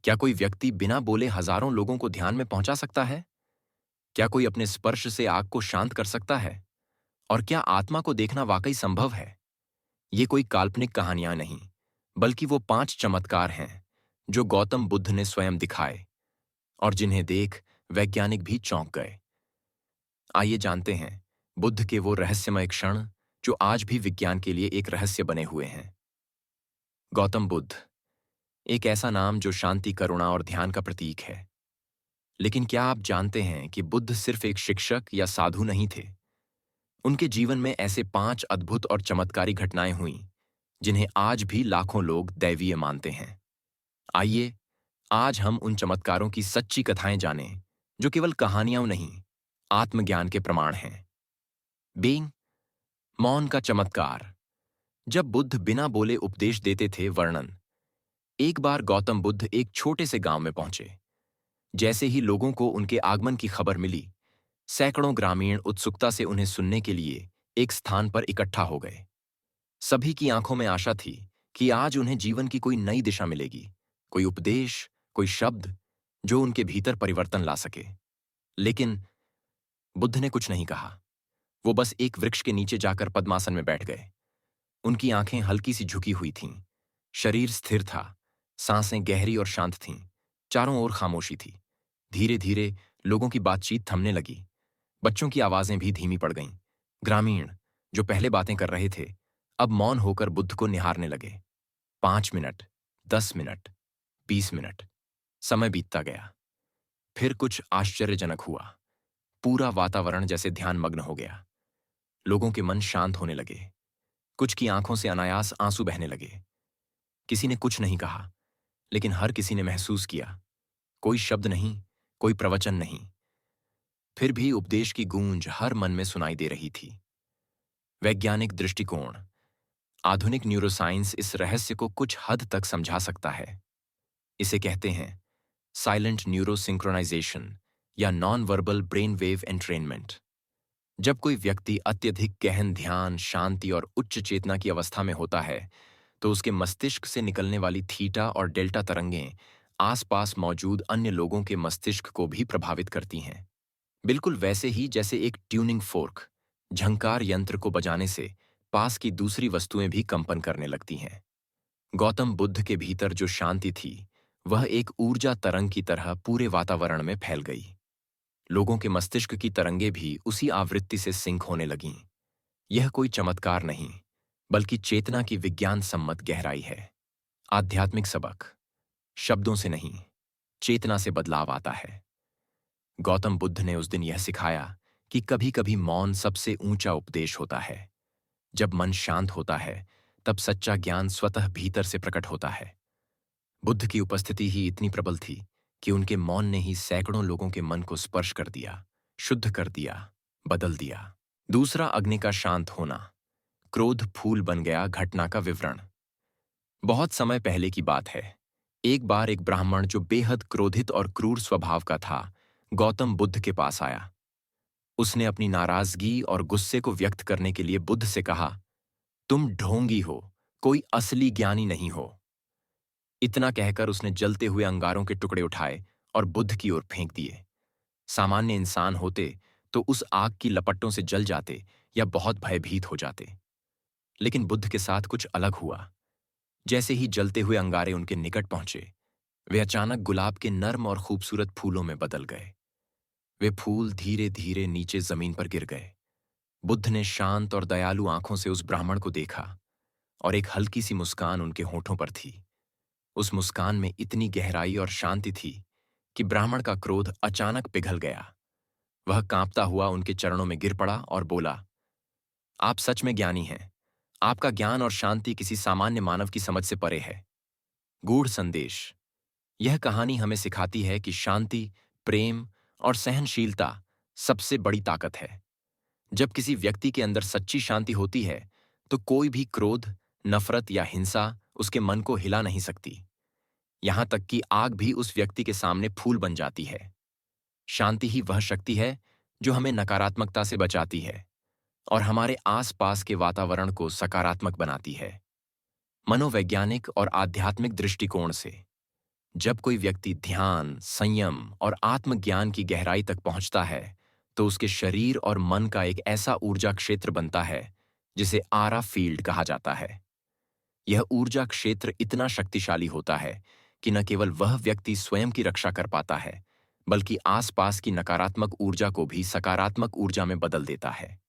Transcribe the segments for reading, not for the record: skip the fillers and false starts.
क्या कोई व्यक्ति बिना बोले हजारों लोगों को ध्यान में पहुंचा सकता है? क्या कोई अपने स्पर्श से आग को शांत कर सकता है? और क्या आत्मा को देखना वाकई संभव है? ये कोई काल्पनिक कहानियां नहीं, बल्कि वो 5 चमत्कार हैं जो गौतम बुद्ध ने स्वयं दिखाए और जिन्हें देख वैज्ञानिक भी चौंक गए। आइए जानते हैं बुद्ध के वो रहस्यमय क्षण जो आज भी विज्ञान के लिए एक रहस्य बने हुए हैं। गौतम बुद्ध, एक ऐसा नाम जो शांति, करुणा और ध्यान का प्रतीक है। लेकिन क्या आप जानते हैं कि बुद्ध सिर्फ एक शिक्षक या साधु नहीं थे? उनके जीवन में ऐसे 5 अद्भुत और चमत्कारी घटनाएं हुईं जिन्हें आज भी लाखों लोग दैवीय मानते हैं। आइए आज हम उन चमत्कारों की सच्ची कथाएं जानें जो केवल कहानियां नहीं, आत्मज्ञान के प्रमाण हैं। बीइंग मौन का चमत्कार। जब बुद्ध बिना बोले उपदेश देते थे। वर्णन। एक बार गौतम बुद्ध एक छोटे से गांव में पहुंचे। जैसे ही लोगों को उनके आगमन की खबर मिली, सैकड़ों ग्रामीण उत्सुकता से उन्हें सुनने के लिए एक स्थान पर इकट्ठा हो गए। सभी की आंखों में आशा थी कि आज उन्हें जीवन की कोई नई दिशा मिलेगी, कोई उपदेश, कोई शब्द जो उनके भीतर परिवर्तन ला सके। लेकिन बुद्ध ने कुछ नहीं कहा। वो बस एक वृक्ष के नीचे जाकर पद्मासन में बैठ गए। उनकी आंखें हल्की सी झुकी हुई थीं, शरीर स्थिर था, सांसें गहरी और शांत थीं, चारों ओर खामोशी थी। धीरे धीरे लोगों की बातचीत थमने लगी, बच्चों की आवाजें भी धीमी पड़ गईं। ग्रामीण जो पहले बातें कर रहे थे, अब मौन होकर बुद्ध को निहारने लगे। 5 मिनट, 10 मिनट, 20 मिनट, समय बीतता गया। फिर कुछ आश्चर्यजनक हुआ। पूरा वातावरण जैसे ध्यानमग्न हो गया। लोगों के मन शांत होने लगे। कुछ की आंखों से अनायास आंसू बहने लगे। किसी ने कुछ नहीं कहा, लेकिन हर किसी ने महसूस किया। कोई शब्द नहीं, कोई प्रवचन नहीं, फिर भी उपदेश की गूंज हर मन में सुनाई दे रही थी। वैज्ञानिक दृष्टिकोण। आधुनिक न्यूरोसाइंस इस रहस्य को कुछ हद तक समझा सकता है। इसे कहते हैं साइलेंट न्यूरो सिंक्रोनाइजेशन या non verbal brain wave entrainment. जब कोई व्यक्ति अत्यधिक गहन ध्यान, शांति और उच्च चेतना की अवस्था में होता है, तो उसके मस्तिष्क से निकलने वाली थीटा और डेल्टा तरंगें आसपास मौजूद अन्य लोगों के मस्तिष्क को भी प्रभावित करती हैं। बिल्कुल वैसे ही जैसे एक ट्यूनिंग फोर्क झंकार यंत्र को बजाने से पास की दूसरी वस्तुएं भी कंपन करने लगती हैं। गौतम बुद्ध के भीतर जो शांति थी, वह एक ऊर्जा तरंग की तरह पूरे वातावरण में फैल गई। लोगों के मस्तिष्क की तरंगें भी उसी आवृत्ति से सिंक होने लगीं। यह कोई चमत्कार नहीं, बल्कि चेतना की विज्ञान सम्मत गहराई है। आध्यात्मिक सबक। शब्दों से नहीं, चेतना से बदलाव आता है। गौतम बुद्ध ने उस दिन यह सिखाया कि कभी-कभी मौन सबसे ऊंचा उपदेश होता है। जब मन शांत होता है, तब सच्चा ज्ञान स्वतः भीतर से प्रकट होता है। बुद्ध की उपस्थिति ही इतनी प्रबल थी कि उनके मौन ने ही सैकड़ों लोगों के मन को स्पर्श कर दिया, शुद्ध कर दिया, बदल दिया। दूसरा, अग्नि का शांत होना। क्रोध फूल बन गया घटना का विवरण। बहुत समय पहले की बात है। एक बार एक ब्राह्मण जो बेहद क्रोधित और क्रूर स्वभाव का था, गौतम बुद्ध के पास आया। उसने अपनी नाराजगी और गुस्से को व्यक्त करने के लिए बुद्ध से कहा, तुम ढोंगी हो, कोई असली ज्ञानी नहीं हो। इतना कहकर उसने जलते हुए अंगारों के टुकड़े उठाए और बुद्ध की ओर फेंक दिए। सामान्य इंसान होते तो उस आग की लपटों से जल जाते या बहुत भयभीत हो जाते। लेकिन बुद्ध के साथ कुछ अलग हुआ। जैसे ही जलते हुए अंगारे उनके निकट पहुंचे, वे अचानक गुलाब के नर्म और खूबसूरत फूलों में बदल गए। वे फूल धीरे धीरे नीचे जमीन पर गिर गए। बुद्ध ने शांत और दयालु आंखों से उस ब्राह्मण को देखा और एक हल्की सी मुस्कान उनके होठों पर थी। उस मुस्कान में इतनी गहराई और शांति थी कि ब्राह्मण का क्रोध अचानक पिघल गया। वह कांपता हुआ उनके चरणों में गिर पड़ा और बोला, आप सच में ज्ञानी हैं। आपका ज्ञान और शांति किसी सामान्य मानव की समझ से परे है। गूढ़ संदेश। यह कहानी हमें सिखाती है कि शांति, प्रेम और सहनशीलता सबसे बड़ी ताकत है। जब किसी व्यक्ति के अंदर सच्ची शांति होती है, तो कोई भी क्रोध, नफरत या हिंसा उसके मन को हिला नहीं सकती। यहां तक कि आग भी उस व्यक्ति के सामने फूल बन जाती है। शांति ही वह शक्ति है जो हमें नकारात्मकता से बचाती है और हमारे आसपास के वातावरण को सकारात्मक बनाती है। मनोवैज्ञानिक और आध्यात्मिक दृष्टिकोण से जब कोई व्यक्ति ध्यान, संयम और आत्मज्ञान की गहराई तक पहुंचता है, तो उसके शरीर और मन का एक ऐसा ऊर्जा क्षेत्र बनता है जिसे आरा फील्ड कहा जाता है। यह ऊर्जा क्षेत्र इतना शक्तिशाली होता है कि न केवल वह व्यक्ति स्वयं की रक्षा कर पाता है, बल्कि आसपास की नकारात्मक ऊर्जा को भी सकारात्मक ऊर्जा में बदल देता है।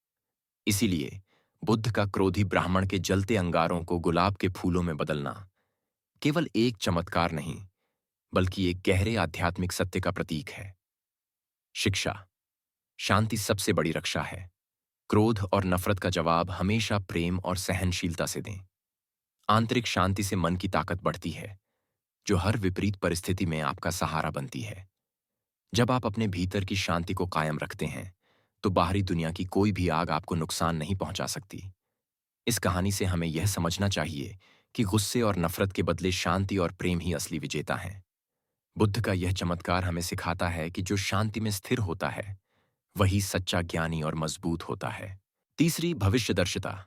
इसीलिए बुद्ध का क्रोधी ब्राह्मण के जलते अंगारों को गुलाब के फूलों में बदलना केवल एक चमत्कार नहीं, बल्कि एक गहरे आध्यात्मिक सत्य का प्रतीक है। शिक्षा। शांति सबसे बड़ी रक्षा है। क्रोध और नफरत का जवाब हमेशा प्रेम और सहनशीलता से दें। आंतरिक शांति से मन की ताकत बढ़ती है, जो हर विपरीत परिस्थिति में आपका सहारा बनती है। जब आप अपने भीतर की शांति को कायम रखते हैं, तो बाहरी दुनिया की कोई भी आग आपको नुकसान नहीं पहुंचा सकती। इस कहानी से हमें यह समझना चाहिए कि गुस्से और नफरत के बदले शांति और प्रेम ही असली विजेता हैं। बुद्ध का यह चमत्कार हमें सिखाता है कि जो शांति में स्थिर होता है, वही सच्चा ज्ञानी और मजबूत होता है। तीसरी, भविष्यदर्शिता।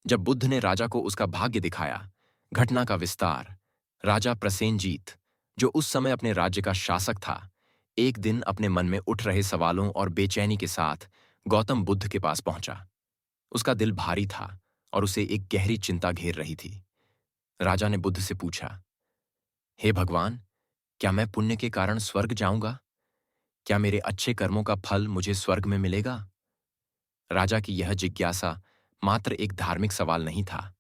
जब बुद्ध ने राजा को उसका भाग्य दिखाया, घटना का विस्तार। राजा प्रसेनजीत, जो उस समय अपने राज्य का शासक था, एक दिन अपने मन में उठ रहे सवालों और बेचैनी के साथ गौतम बुद्ध के पास पहुंचा। उसका दिल भारी था और उसे एक गहरी चिंता घेर रही थी। राजा ने बुद्ध से पूछा, हे भगवान, क्या मैं पुण्य के कारण स्वर्ग जाऊंगा? क्या मेरे अच्छे कर्मों का फल मुझे स्वर्ग में मिलेगा? राजा की यह जिज्ञासा मात्र एक धार्मिक सवाल नहीं था,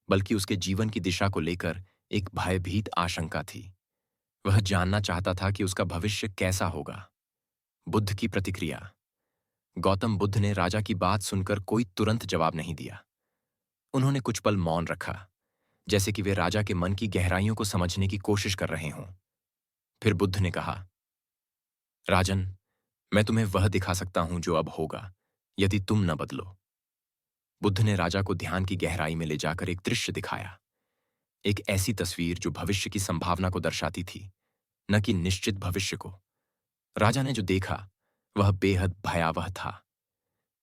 बल्कि उसके जीवन की दिशा को लेकर एक भयभीत आशंका थी। वह जानना चाहता था कि उसका भविष्य कैसा होगा। बुद्ध की प्रतिक्रिया। गौतम बुद्ध ने राजा की बात सुनकर कोई तुरंत जवाब नहीं दिया। उन्होंने कुछ पल मौन रखा, जैसे कि वे राजा के मन की गहराइयों को समझने की कोशिश कर रहे हों। फिर बुद्ध ने कहा, राजन, मैं तुम्हें वह दिखा सकता हूं जो अब होगा, यदि तुम न बदलो। बुद्ध ने राजा को ध्यान की गहराई में ले जाकर एक दृश्य दिखाया, एक ऐसी तस्वीर जो भविष्य की संभावना को दर्शाती थी, न कि निश्चित भविष्य को। राजा ने जो देखा, वह बेहद भयावह था।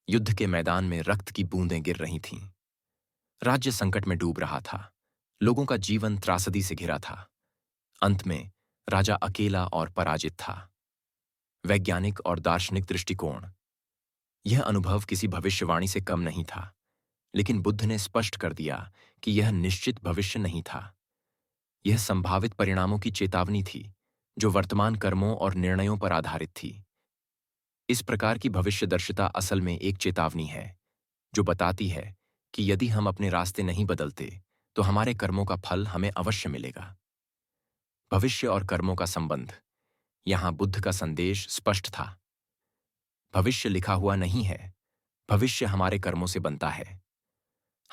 युद्ध के मैदान में रक्त की बूंदें गिर रही थीं। राज्य संकट में डूब रहा था। लोगों का जीवन त्रासदी से घिरा था। अंत में राजा अकेला और पराजित था। वैज्ञानिक और दार्शनिक दृष्टिकोण। यह अनुभव किसी भविष्यवाणी से कम नहीं था, लेकिन बुद्ध ने स्पष्ट कर दिया कि यह निश्चित भविष्य नहीं था। यह संभावित परिणामों की चेतावनी थी, जो वर्तमान कर्मों और निर्णयों पर आधारित थी। इस प्रकार की भविष्यदर्शिता असल में एक चेतावनी है, जो बताती है कि यदि हम अपने रास्ते नहीं बदलते, तो हमारे कर्मों का फल हमें अवश्य मिलेगा। भविष्य और कर्मों का संबंध। यहां बुद्ध का संदेश स्पष्ट था। भविष्य लिखा हुआ नहीं है, भविष्य हमारे कर्मों से बनता है।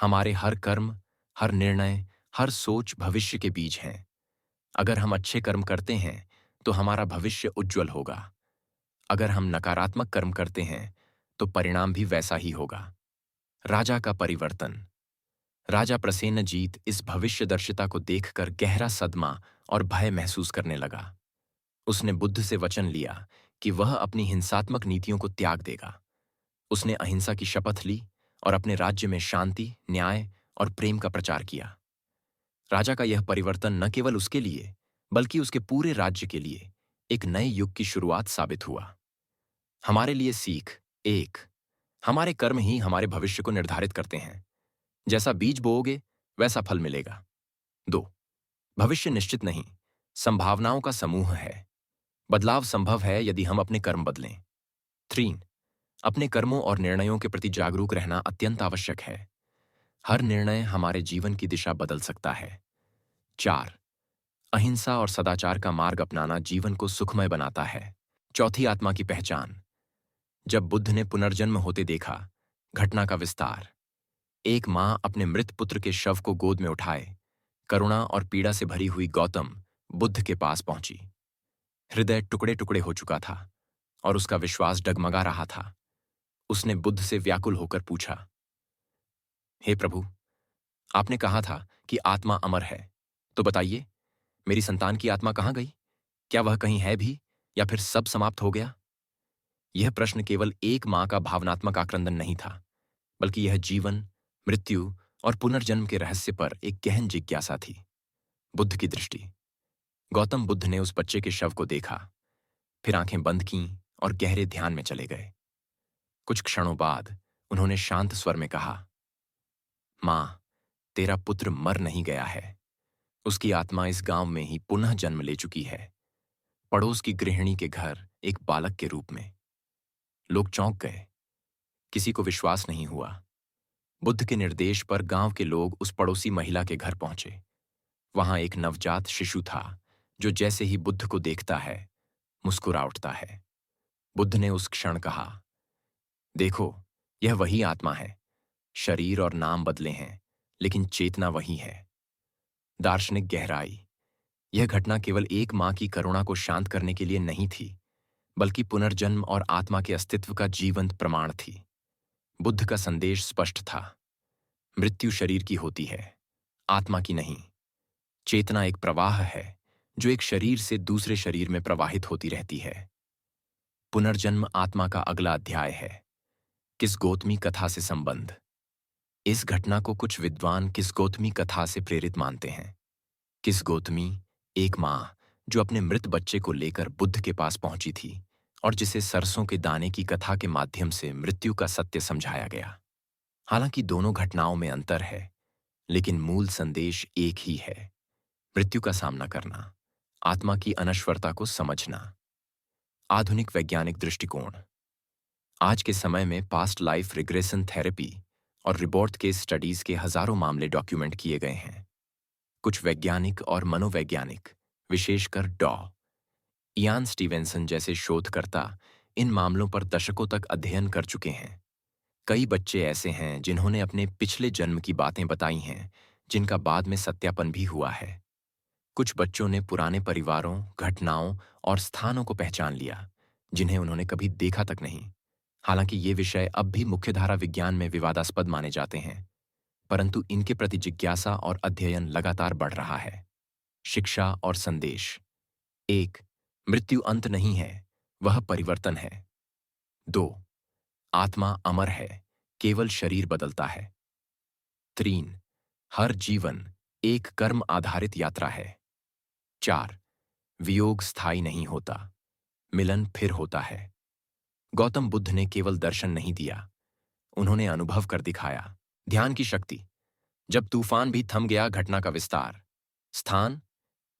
हमारे हर कर्म, हर निर्णय, हर सोच भविष्य के बीज हैं। अगर हम अच्छे कर्म करते हैं, तो हमारा भविष्य उज्ज्वल होगा। अगर हम नकारात्मक कर्म करते हैं, तो परिणाम भी वैसा ही होगा। राजा का परिवर्तन। राजा प्रसेनजीत इस भविष्यदर्शिता को देखकर गहरा सदमा और भय महसूस करने लगा। उसने बुद्ध से वचन लिया कि वह अपनी हिंसात्मक नीतियों को त्याग देगा। उसने अहिंसा की शपथ ली और अपने राज्य में शांति, न्याय और प्रेम का प्रचार किया। राजा का यह परिवर्तन न केवल उसके लिए, बल्कि उसके पूरे राज्य के लिए एक नए युग की शुरुआत साबित हुआ। हमारे लिए सीख। 1, हमारे कर्म ही हमारे भविष्य को निर्धारित करते हैं। जैसा बीज बोओगे, वैसा फल मिलेगा। 2, भविष्य निश्चित नहीं, संभावनाओं का समूह है। बदलाव संभव है यदि हम अपने कर्म बदलें। 3, अपने कर्मों और निर्णयों के प्रति जागरूक रहना अत्यंत आवश्यक है। हर निर्णय हमारे जीवन की दिशा बदल सकता है। 4, अहिंसा और सदाचार का मार्ग अपनाना जीवन को सुखमय बनाता है। चौथी, आत्मा की पहचान। जब बुद्ध ने पुनर्जन्म होते देखा, घटना का विस्तार। एक मां अपने मृत पुत्र के शव को गोद में उठाए, करुणा और पीड़ा से भरी हुई गौतम बुद्ध के पास पहुंची। हृदय टुकड़े टुकड़े हो चुका था और उसका विश्वास डगमगा रहा था। उसने बुद्ध से व्याकुल होकर पूछा, हे प्रभु, आपने कहा था कि आत्मा अमर है, तो बताइए, मेरी संतान की आत्मा कहाँ गई? क्या वह कहीं है भी, या फिर सब समाप्त हो गया? यह प्रश्न केवल एक मां का भावनात्मक आक्रंदन नहीं था, बल्कि यह जीवन, मृत्यु और पुनर्जन्म के रहस्य पर एक गहन जिज्ञासा थी। बुद्ध की दृष्टि। गौतम बुद्ध ने उस बच्चे के शव को देखा, फिर आंखें बंद कीं और गहरे ध्यान में चले गए। कुछ क्षणों बाद उन्होंने शांत स्वर में कहा, मां, तेरा पुत्र मर नहीं गया है। उसकी आत्मा इस गांव में ही पुनः जन्म ले चुकी है, पड़ोस की गृहिणी के घर एक बालक के रूप में। लोग चौंक गए, किसी को विश्वास नहीं हुआ। बुद्ध के निर्देश पर गांव के लोग उस पड़ोसी महिला के घर पहुंचे। वहां एक नवजात शिशु था जो जैसे ही बुद्ध को देखता है मुस्कुरा उठता है। बुद्ध ने उस क्षण कहा, देखो, यह वही आत्मा है। शरीर और नाम बदले हैं, लेकिन चेतना वही है। दार्शनिक गहराई। यह घटना केवल एक मां की करुणा को शांत करने के लिए नहीं थी, बल्कि पुनर्जन्म और आत्मा के अस्तित्व का जीवंत प्रमाण थी। बुद्ध का संदेश स्पष्ट था, मृत्यु शरीर की होती है, आत्मा की नहीं। चेतना एक प्रवाह है जो एक शरीर से दूसरे शरीर में प्रवाहित होती रहती है। पुनर्जन्म आत्मा का अगला अध्याय है। किसगोतमी कथा से संबंध। इस घटना को कुछ विद्वान किसगोतमी कथा से प्रेरित मानते हैं। किसगोतमी एक मां जो अपने मृत बच्चे को लेकर बुद्ध के पास पहुंची थी और जिसे सरसों के दाने की कथा के माध्यम से मृत्यु का सत्य समझाया गया। हालांकि दोनों घटनाओं में अंतर है, लेकिन मूल संदेश एक ही है, मृत्यु का सामना करना, आत्मा की अनश्वरता को समझना। आधुनिक वैज्ञानिक दृष्टिकोण। आज के समय में पास्ट लाइफ रिग्रेशन थेरेपी और रिबॉर्ट केस स्टडीज के हजारों मामले डॉक्यूमेंट किए गए हैं। कुछ वैज्ञानिक और मनोवैज्ञानिक, विशेषकर डॉ. इयान स्टीवेंसन जैसे शोधकर्ता इन मामलों पर दशकों तक अध्ययन कर चुके हैं। कई बच्चे ऐसे हैं जिन्होंने अपने पिछले जन्म की बातें बताई हैं, जिनका बाद में सत्यापन भी हुआ है। कुछ बच्चों ने पुराने परिवारों, घटनाओं और स्थानों को पहचान लिया, जिन्हें उन्होंने कभी देखा तक नहीं। हालांकि ये विषय अब भी मुख्यधारा विज्ञान में विवादास्पद माने जाते हैं, परंतु इनके प्रति जिज्ञासा और अध्ययन लगातार बढ़ रहा है। शिक्षा और संदेश। 1. मृत्यु अंत नहीं है, वह परिवर्तन है। 2. आत्मा अमर है, केवल शरीर बदलता है। 3. हर जीवन एक कर्म आधारित यात्रा है। 4. वियोग स्थायी नहीं होता, मिलन फिर होता है। गौतम बुद्ध ने केवल दर्शन नहीं दिया, उन्होंने अनुभव कर दिखाया। ध्यान की शक्ति। जब तूफान भी थम गया, घटना का विस्तार। स्थान,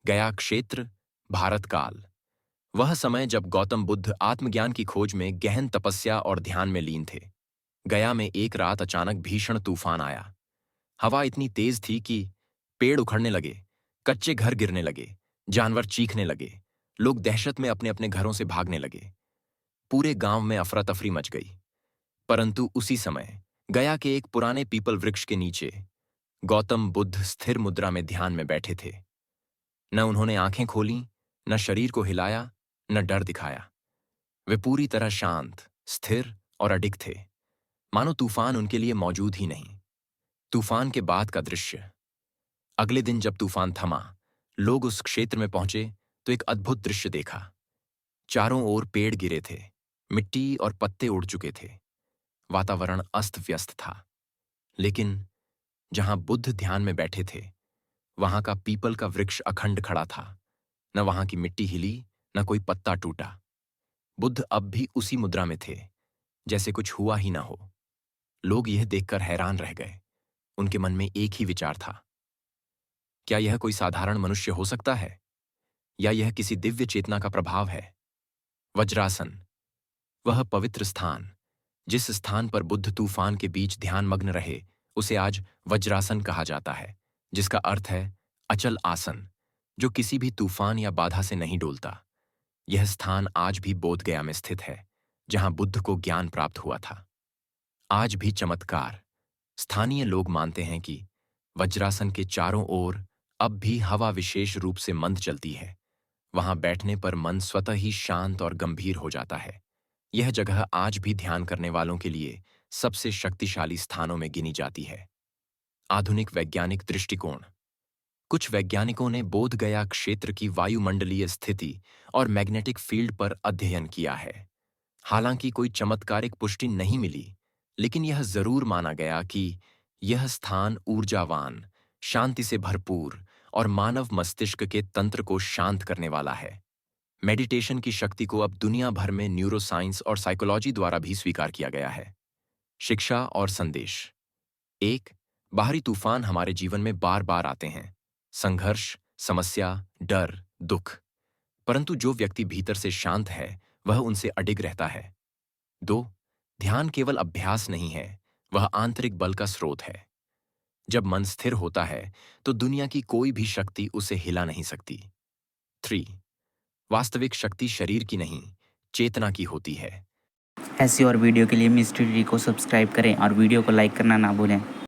गया क्षेत्र, भारत काल। वह समय जब गौतम बुद्ध आत्मज्ञान की खोज में गहन तपस्या और ध्यान में लीन थे। गया में एक रात अचानक भीषण तूफान आया। हवा इतनी तेज थी कि पेड़ उखड़ने लगे, कच्चे घर गिरने लगे, जानवर चीखने लगे, लोग दहशत में अपने अपने घरों से भागने लगे। पूरे गांव में अफरा तफरी मच गई। परंतु उसी समय गया के एक पुराने पीपल वृक्ष के नीचे गौतम बुद्ध स्थिर मुद्रा में ध्यान में बैठे थे। न उन्होंने आंखें खोलीं, न शरीर को हिलाया, न डर दिखाया। वे पूरी तरह शांत, स्थिर और अडिग थे, मानो तूफान उनके लिए मौजूद ही नहीं। तूफान के बाद का दृश्य। अगले दिन जब तूफान थमा, लोग उस क्षेत्र में पहुंचे तो एक अद्भुत दृश्य देखा। चारों ओर पेड़ गिरे थे, मिट्टी और पत्ते उड़ चुके थे, वातावरण अस्त व्यस्त था। लेकिन जहां बुद्ध ध्यान में बैठे थे, वहां का पीपल का वृक्ष अखंड खड़ा था। न वहां की मिट्टी हिली, न कोई पत्ता टूटा। बुद्ध अब भी उसी मुद्रा में थे, जैसे कुछ हुआ ही ना हो। लोग यह देखकर हैरान रह गए। उनके मन में एक ही विचार था, क्या यह कोई साधारण मनुष्य हो सकता है, या यह किसी दिव्य चेतना का प्रभाव है? वज्रासन। वह पवित्र स्थान, जिस स्थान पर बुद्ध तूफान के बीच ध्यानमग्न रहे, उसे आज वज्रासन कहा जाता है, जिसका अर्थ है अचल आसन, जो किसी भी तूफान या बाधा से नहीं डोलता। यह स्थान आज भी बोधगया में स्थित है, जहां बुद्ध को ज्ञान प्राप्त हुआ था। आज भी चमत्कार। स्थानीय लोग मानते हैं कि वज्रासन के चारों ओर अब भी हवा विशेष रूप से मंद चलती है। वहां बैठने पर मन स्वतः ही शांत और गंभीर हो जाता है। यह जगह आज भी ध्यान करने वालों के लिए सबसे शक्तिशाली स्थानों में गिनी जाती है। आधुनिक वैज्ञानिक दृष्टिकोण। कुछ वैज्ञानिकों ने बोधगया क्षेत्र की वायुमंडलीय स्थिति और मैग्नेटिक फील्ड पर अध्ययन किया है। हालांकि कोई चमत्कारिक पुष्टि नहीं मिली, लेकिन यह जरूर माना गया कि यह स्थान ऊर्जावान, शांति से भरपूर और मानव मस्तिष्क के तंत्र को शांत करने वाला है। मेडिटेशन की शक्ति को अब दुनिया भर में न्यूरोसाइंस और साइकोलॉजी द्वारा भी स्वीकार किया गया है। शिक्षा और संदेश। एक, बाहरी तूफान हमारे जीवन में बार बार आते हैं। संघर्ष, समस्या, डर, दुख। परंतु जो व्यक्ति भीतर से शांत है, वह उनसे अडिग रहता है। दो, ध्यान केवल अभ्यास नहीं है, वह आंतरिक बल का स्रोत है। जब मन स्थिर होता है, तो दुनिया की कोई भी शक्ति उसे हिला नहीं सकती। 3, वास्तविक शक्ति शरीर की नहीं, चेतना की होती है। ऐसी और वीडियो के लिए मिस्ट्री को सब्सक्राइब करें और वीडियो को लाइक करना ना भूलें।